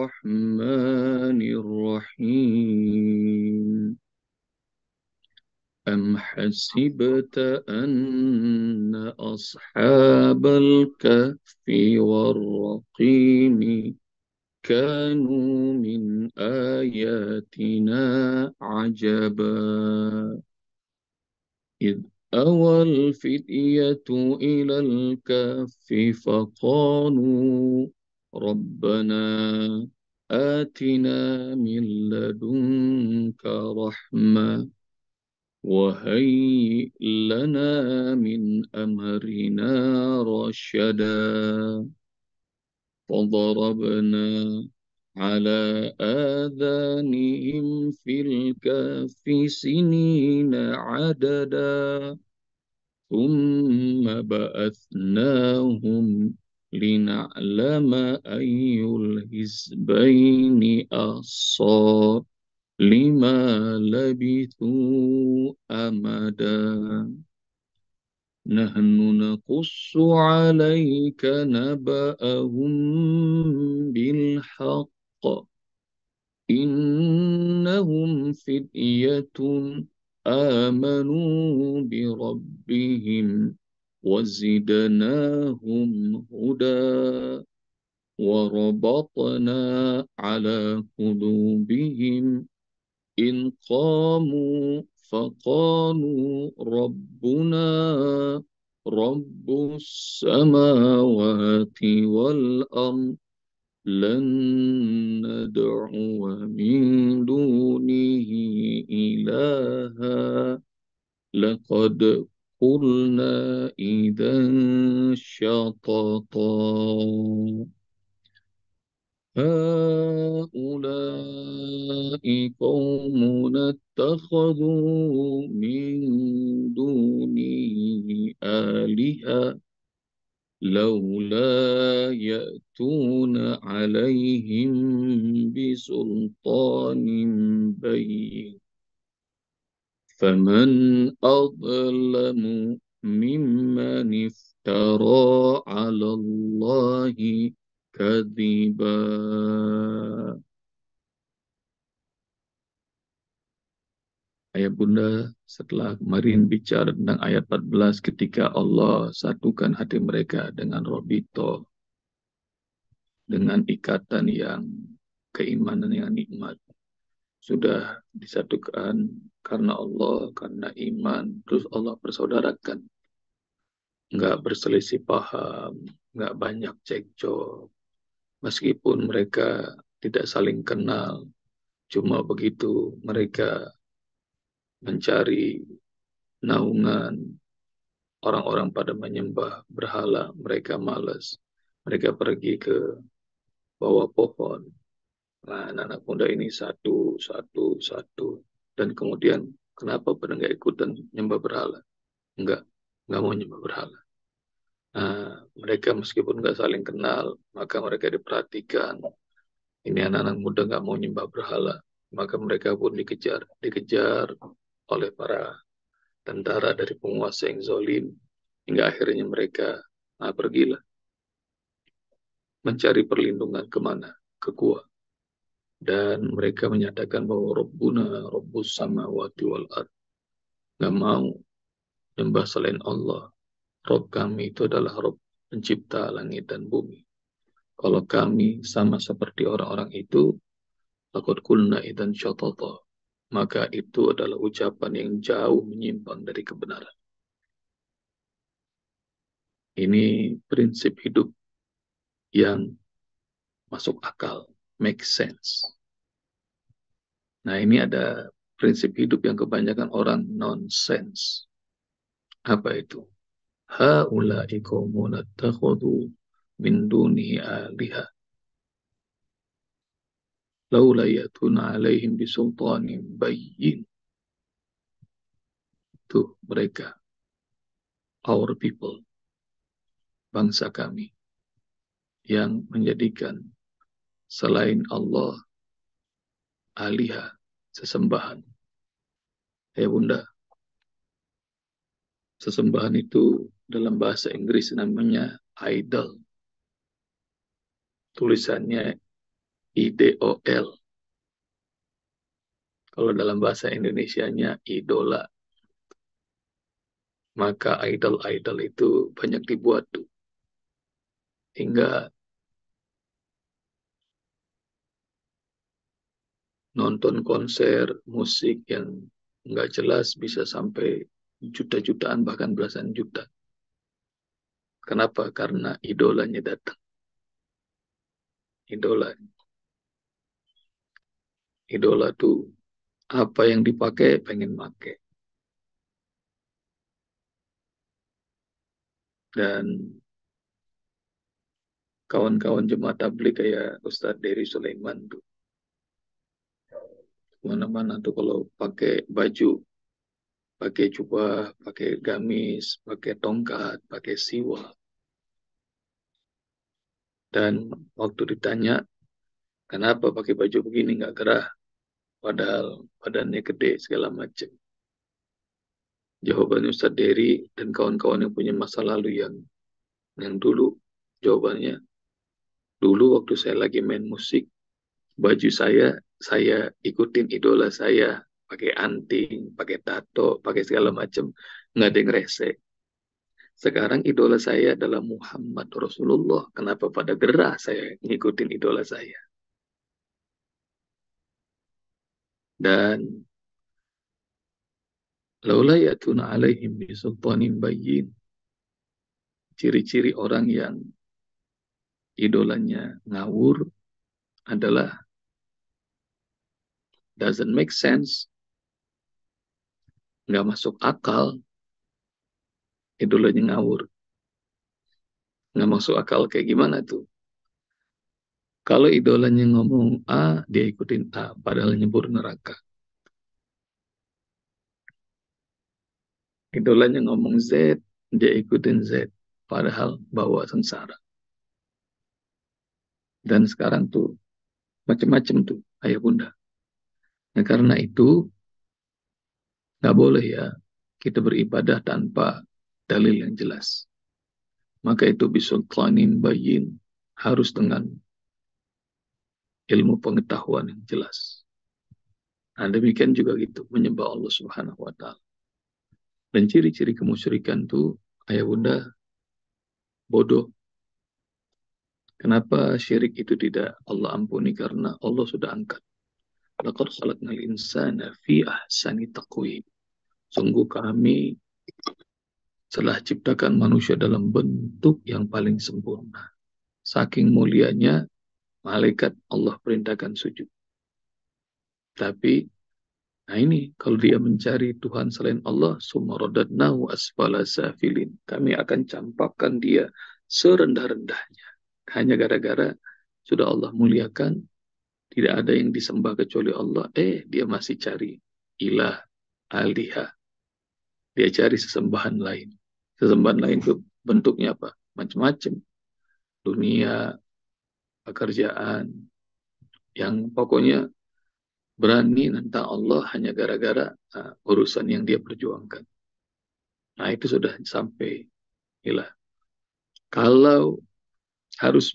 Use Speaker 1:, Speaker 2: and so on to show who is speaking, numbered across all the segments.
Speaker 1: الرحمن الرحيم أم حسبت أن أصحاب الكهف والرقيم كانوا من آياتنا عجبا إذ أوى الفتية إلى الكهف فقالوا ربنا آتنا من لدنك رحمة وهيئ لنا من أمرنا رشدا فضربنا على آذانهم في الكهف سنين عددا ثم بعثناهم لنعلم أي الحزبين أحصى لما لبثوا أمدا نحن نقص عليك نبأهم بالحق إنهم فتية آمنوا بربهم وزدناهم هدى وربطنا على قلوبهم إن قاموا فقالوا ربنا رب السماوات والأرض لن ندعو من دونه إلها لقد قلنا إذا شططا هؤلاء قوم اتخذوا من دونه آلهة لولا يأتون عليهم بسلطان بين فمن أظلم ممن افترى على الله كذبا. Ayah Bunda, setelah kemarin bicara tentang ayat 14 ketika Allah satukan hati mereka dengan Robito, dengan ikatan yang keimanan yang nikmat. Sudah disatukan karena Allah, karena iman, terus Allah persaudarakan. Nggak berselisih paham, nggak banyak cekcok. Meskipun mereka tidak saling kenal, cuma begitu mereka mencari naungan, orang-orang pada menyembah berhala, mereka malas. Mereka pergi ke bawah pohon. Nah, anak-anak muda ini satu, satu, satu. Dan kemudian, kenapa pada nggak ikutan nyembah berhala? Nggak mau nyembah berhala. Nah, mereka meskipun nggak saling kenal, maka mereka diperhatikan. Ini anak-anak muda nggak mau nyembah berhala. Maka mereka pun dikejar oleh para tentara dari penguasa yang zalim. Hingga akhirnya mereka pergilah mencari perlindungan kemana? Ke gua. Dan mereka menyatakan bahwa Rabbuna Rabbus samawati wal ard. Gak mau nyembah selain Allah. Rabb kami itu adalah Rabb pencipta langit dan bumi. Kalau kami sama seperti orang-orang itu, laqad qulna idzan syatata. Maka itu adalah ucapan yang jauh menyimpang dari kebenaran. Ini prinsip hidup yang masuk akal, make sense. Nah, ini ada prinsip hidup yang kebanyakan orang nonsense. Apa itu? Haula'i qaumun attakhadhu min dunihi aliha laula yatuna alaihim bisultanin bayyin. Itu mereka, our people, bangsa kami, yang menjadikan selain Allah aliha, sesembahan. Ya Bunda, sesembahan itu dalam bahasa Inggris namanya idol. Tulisannya IDOL. Kalau dalam bahasa Indonesianya idola. Maka idol-idol itu banyak dibuat tuh. Hingga nonton konser musik yang nggak jelas bisa sampai juta-jutaan bahkan belasan juta. Kenapa? Karena idolanya datang. Idola, idola tuh apa yang dipakai pengen pakai. Dan kawan-kawan jemaah tabligh kayak Ustadz Dery Sulaiman tuh mana-mana tuh kalau pakai baju, pakai jubah, pakai gamis, pakai tongkat, pakai siwak. Dan waktu ditanya, kenapa pakai baju begini nggak gerah? Padahal badannya gede segala macam. Jawabannya Ustadz Dery dan kawan-kawan yang punya masa lalu yang dulu, jawabannya dulu waktu saya lagi main musik, baju saya ikutin idola saya, pakai anting, pakai tato, pakai segala macam, nggak ada yang rese. Sekarang idola saya adalah Muhammad Rasulullah. Kenapa pada gerah saya ngikutin idola saya? Dan laula yatuna alaihim bisultanin bayyin. Ciri-ciri orang yang idolanya ngawur adalah doesn't make sense, nggak masuk akal, idolanya ngawur. Nggak masuk akal kayak gimana tuh? Kalau idolanya ngomong A, dia ikutin A, padahal nyebur neraka. Idolanya ngomong Z, dia ikutin Z, padahal bawa sengsara. Dan sekarang tuh macam-macam tuh ayah bunda. Nah karena itu nggak boleh ya kita beribadah tanpa dalil yang jelas. Maka itu bisultanin bayin, harus dengan ilmu pengetahuan yang jelas. Nah demikian juga gitu menyembah Allah Subhanahu Wa Taala. Dan ciri-ciri kemusyrikan tuh ayah bunda bodoh. Kenapa syirik itu tidak Allah ampuni? Karena Allah sudah angkat. Laqad khalaqnal insana fi ahsani taqwim. Sungguh kami telah ciptakan manusia dalam bentuk yang paling sempurna. Saking mulianya, malaikat Allah perintahkan sujud. Tapi, nah ini, kalau dia mencari Tuhan selain Allah, sumaradadnahu asfala safilin. Kami akan campakkan dia serendah-rendahnya. Hanya gara-gara sudah Allah muliakan, tidak ada yang disembah kecuali Allah. Dia masih cari ilah, alihah. Dia cari sesembahan lain. Sesembahan lain itu bentuknya apa? Macam-macam. Dunia, pekerjaan, yang pokoknya berani nentang Allah hanya gara-gara urusan yang dia perjuangkan. Nah itu sudah sampai ilah. Kalau harus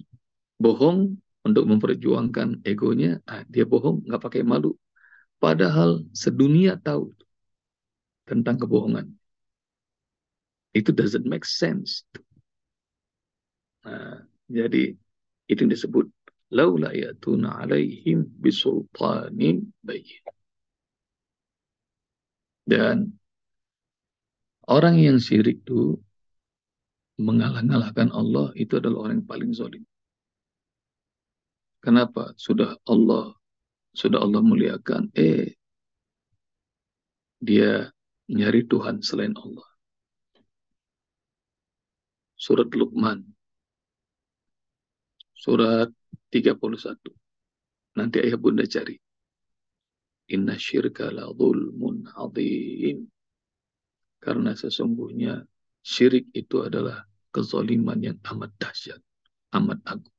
Speaker 1: bohong untuk memperjuangkan egonya, dia bohong nggak pakai malu. Padahal sedunia tahu tentang kebohongan. Itu doesn't make sense. Nah, jadi itu yang disebut laula yatuna alaihim bisultanin bayyin. Dan orang yang syirik itu mengalah-alahkan Allah itu adalah orang yang paling zalim. Kenapa? Sudah Allah muliakan, dia nyari Tuhan selain Allah. Surat Luqman, surat 31. Nanti ayah bunda cari. Inna syirka la zulmun azim. Karena sesungguhnya syirik itu adalah kezaliman yang amat dahsyat, amat agung.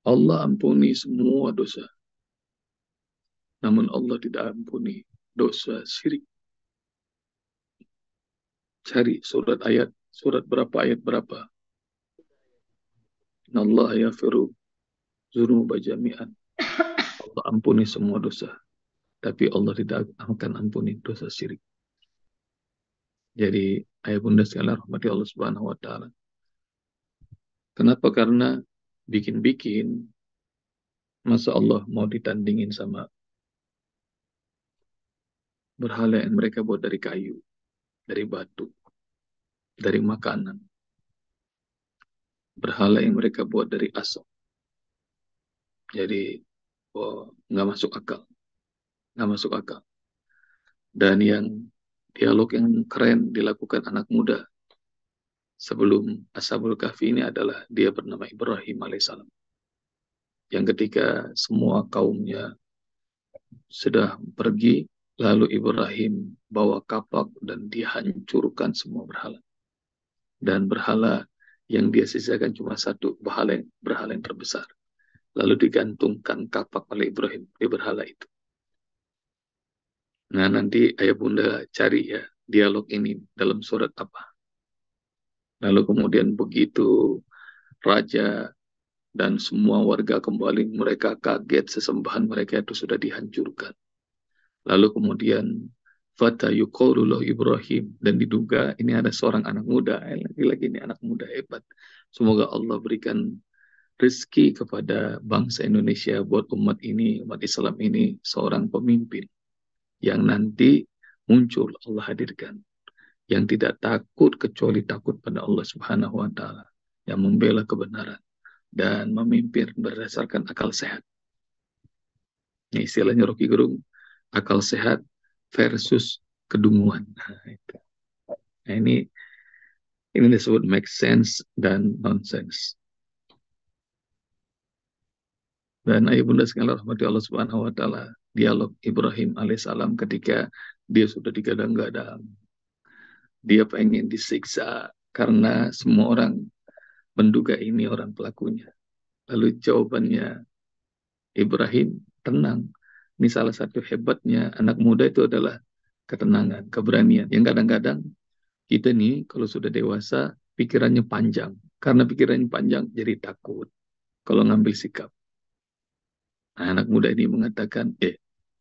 Speaker 1: Allah ampuni semua dosa. Namun Allah tidak ampuni dosa syirik. Cari surat berapa ayat berapa. Innallaha yaghfiru dzunuba jami'an. Allah ampuni semua dosa, tapi Allah tidak akan ampuni dosa syirik. Jadi ayah bunda sekalian rahmati Allah Subhanahu wa taala. Kenapa? Karena bikin-bikin masa Allah mau ditandingin sama berhala yang mereka buat dari kayu, dari batu, dari makanan, berhala yang mereka buat dari asap. Jadi, nggak masuk akal, nggak masuk akal. Dan yang dialog yang keren dilakukan anak muda sebelum Ashabul Kahfi ini adalah dia bernama Ibrahim alaihissalam. Yang ketika semua kaumnya sudah pergi, lalu Ibrahim bawa kapak dan dia hancurkan semua berhala. Dan berhala yang dia sisakan cuma satu, berhala yang terbesar. Lalu digantungkan kapak oleh Ibrahim di berhala itu. Nah, nanti ayah bunda cari ya dialog ini dalam surat apa. Lalu kemudian begitu raja dan semua warga kembali, mereka kaget sesembahan mereka itu sudah dihancurkan. Lalu kemudian Fata yuqaulullah Ibrahim, dan diduga ini ada seorang anak muda, lagi-lagi ini anak muda hebat. Semoga Allah berikan rezeki kepada bangsa Indonesia, buat umat ini, umat Islam ini, seorang pemimpin yang nanti muncul Allah hadirkan, yang tidak takut kecuali takut pada Allah Subhanahu wa taala, yang membela kebenaran dan memimpin berdasarkan akal sehat. Ini istilahnya Rocky Gerung, akal sehat versus kedunguan. Nah, ini disebut make sense dan nonsense. Dan ayah bunda sekalian rahmati Allah Subhanahu wa taala, dialog Ibrahim alaihissalam ketika dia sudah digadang-gadang, dia pengen disiksa karena semua orang menduga ini orang pelakunya. Lalu jawabannya Ibrahim, tenang. Ini salah satu hebatnya anak muda itu adalah ketenangan, keberanian. Yang kadang-kadang kita nih kalau sudah dewasa pikirannya panjang. Karena pikirannya panjang jadi takut kalau ngambil sikap. Nah, anak muda ini mengatakan,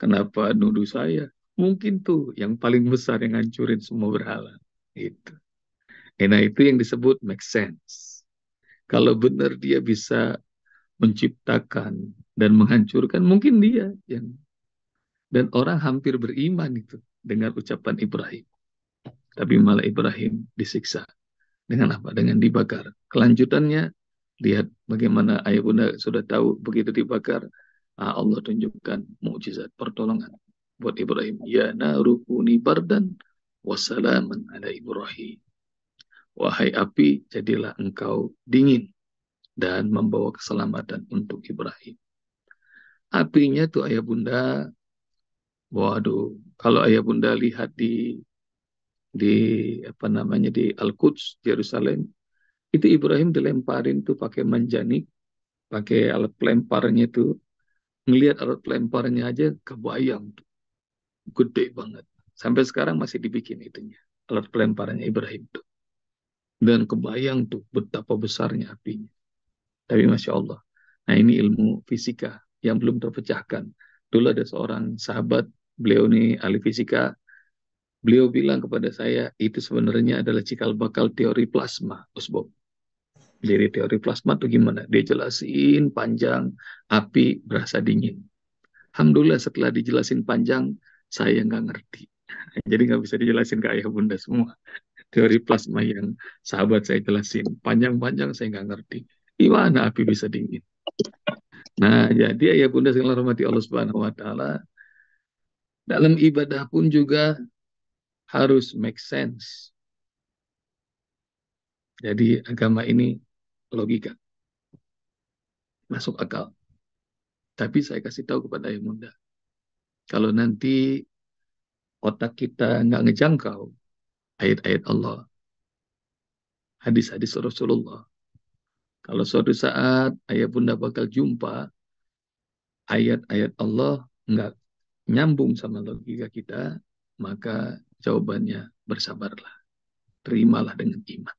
Speaker 1: kenapa nuduh saya? Mungkin tuh yang paling besar yang ngancurin semua berhala. Itu. Nah, itu yang disebut make sense. Kalau benar dia bisa menciptakan dan menghancurkan, mungkin dia yang, dan orang hampir beriman itu dengan ucapan Ibrahim. Tapi malah Ibrahim disiksa. Dengan apa? Dengan dibakar. Kelanjutannya, lihat bagaimana ayah bunda sudah tahu begitu dibakar, Allah tunjukkan mukjizat pertolongan buat Ibrahim. Ya narukuni bardan wassalaman ala Ibrahim. Wahai api, jadilah engkau dingin dan membawa keselamatan untuk Ibrahim. Apinya tuh ayah bunda, waduh, kalau ayah bunda lihat di apa namanya di Al-Quds, Yerusalem, itu Ibrahim dilemparin tuh pakai manjanik, pakai alat pelemparnya tuh, ngelihat alat pelemparnya aja kebayang tuh, gede banget. Sampai sekarang masih dibikin itunya, alat pelemparnya Ibrahim tuh. Dan kebayang tuh betapa besarnya apinya. Tapi Masya Allah. Nah, ini ilmu fisika yang belum terpecahkan. Dulu ada seorang sahabat, beliau ini ahli fisika, beliau bilang kepada saya, itu sebenarnya adalah cikal bakal teori plasma, Usbob. Jadi teori plasma itu gimana? Dia jelasin panjang, api berasa dingin. Alhamdulillah setelah dijelasin panjang, saya nggak ngerti. Jadi nggak bisa dijelasin ke ayah bunda semua. Teori plasma yang sahabat saya jelasin. Panjang-panjang saya nggak ngerti. Gimana api bisa dingin? Nah, jadi ayah bunda segala hormati Allah Subhanahu wa taala, dalam ibadah pun juga harus make sense. Jadi agama ini logika, masuk akal. Tapi saya kasih tahu kepada ayah bunda, kalau nanti otak kita nggak ngejangkau ayat-ayat Allah, hadis-hadis Rasulullah, kalau suatu saat ayah bunda bakal jumpa ayat-ayat Allah nggak nyambung sama logika kita, maka jawabannya bersabarlah. Terimalah dengan iman.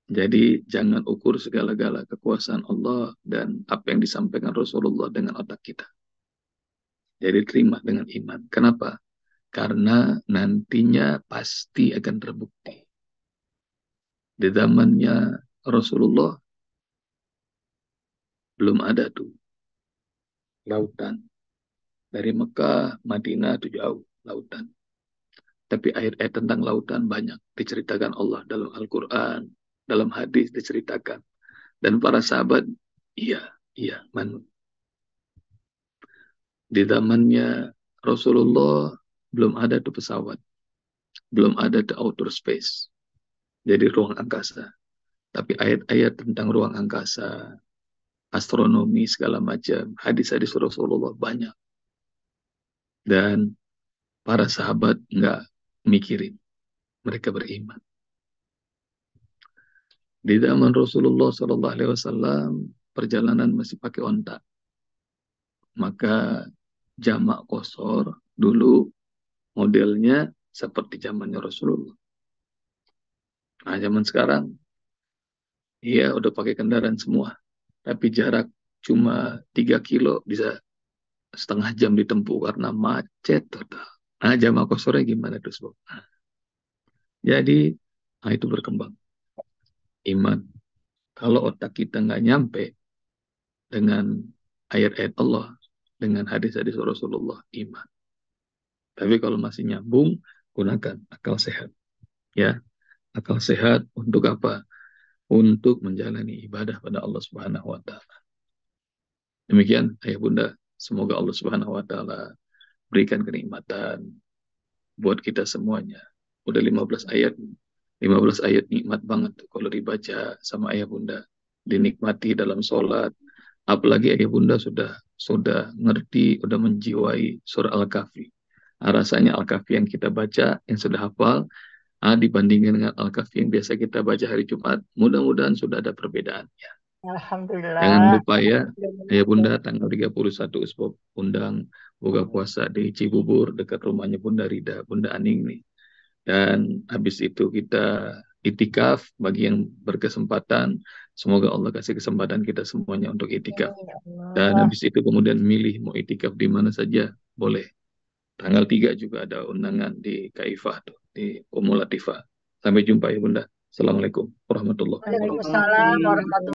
Speaker 1: Jadi jangan ukur segala-gala kekuasaan Allah dan apa yang disampaikan Rasulullah dengan otak kita. Jadi terima dengan iman. Kenapa? Karena nantinya pasti akan terbukti. Di zamannya Rasulullah belum ada tuh lautan. Dari Mekah, Madinah itu jauh lautan. Tapi ayat-ayat tentang lautan banyak diceritakan Allah dalam Al-Quran, dalam hadis diceritakan. Dan para sahabat, iya, iya, di zamannya Rasulullah belum ada tuh pesawat, belum ada tuh outer space, jadi ruang angkasa. Tapi ayat-ayat tentang ruang angkasa, astronomi segala macam, hadis-hadis Rasulullah banyak. Dan para sahabat nggak mikirin, mereka beriman. Di zaman Rasulullah SAW perjalanan masih pakai onta, maka jamak kosor dulu modelnya seperti zamannya Rasulullah. Nah, zaman sekarang, iya udah pakai kendaraan semua. Tapi jarak cuma 3 kilo bisa setengah jam ditempuh karena macet total. Nah, jamak kosornya gimana tuh, Sob? Jadi, nah itu berkembang. Iman. Kalau otak kita nggak nyampe dengan ayat-ayat Allah, dengan hadis-hadis Rasulullah, iman. Tapi kalau masih nyambung, gunakan akal sehat. Ya, akal sehat untuk apa? Untuk menjalani ibadah pada Allah Subhanahu wa taala. Demikian ayah bunda, semoga Allah Subhanahu wa taala berikan kenikmatan buat kita semuanya. Udah 15 ayat. 15 ayat nikmat banget tuh kalau dibaca sama ayah bunda. Dinikmati dalam sholat. Apalagi ayah bunda sudah ngerti, sudah menjiwai surah Al-Kahfi. Nah, rasanya Al-Kahfi yang kita baca, yang sudah hafal, dibandingkan dengan Al-Kahfi yang biasa kita baca hari Jumat, mudah-mudahan sudah ada perbedaan. Jangan
Speaker 2: Alhamdulillah.
Speaker 1: lupa ya, ayah bunda tanggal 31 Usbop undang buka puasa di Cibubur dekat rumahnya Bunda Rida, Bunda Aning nih. Dan habis itu kita itikaf bagi yang berkesempatan. Semoga Allah kasih kesempatan kita semuanya untuk itikaf.
Speaker 2: Amin, ya
Speaker 1: Dan
Speaker 2: Allah.
Speaker 1: habis itu kemudian milih mau itikaf di mana saja, boleh. Tanggal 3 juga ada undangan di Kaifah tuh, di Umul Latifah. Sampai jumpa ya Bunda. Assalamualaikum warahmatullahi wabarakatuh.
Speaker 2: Waalaikumsalam warahmatullahi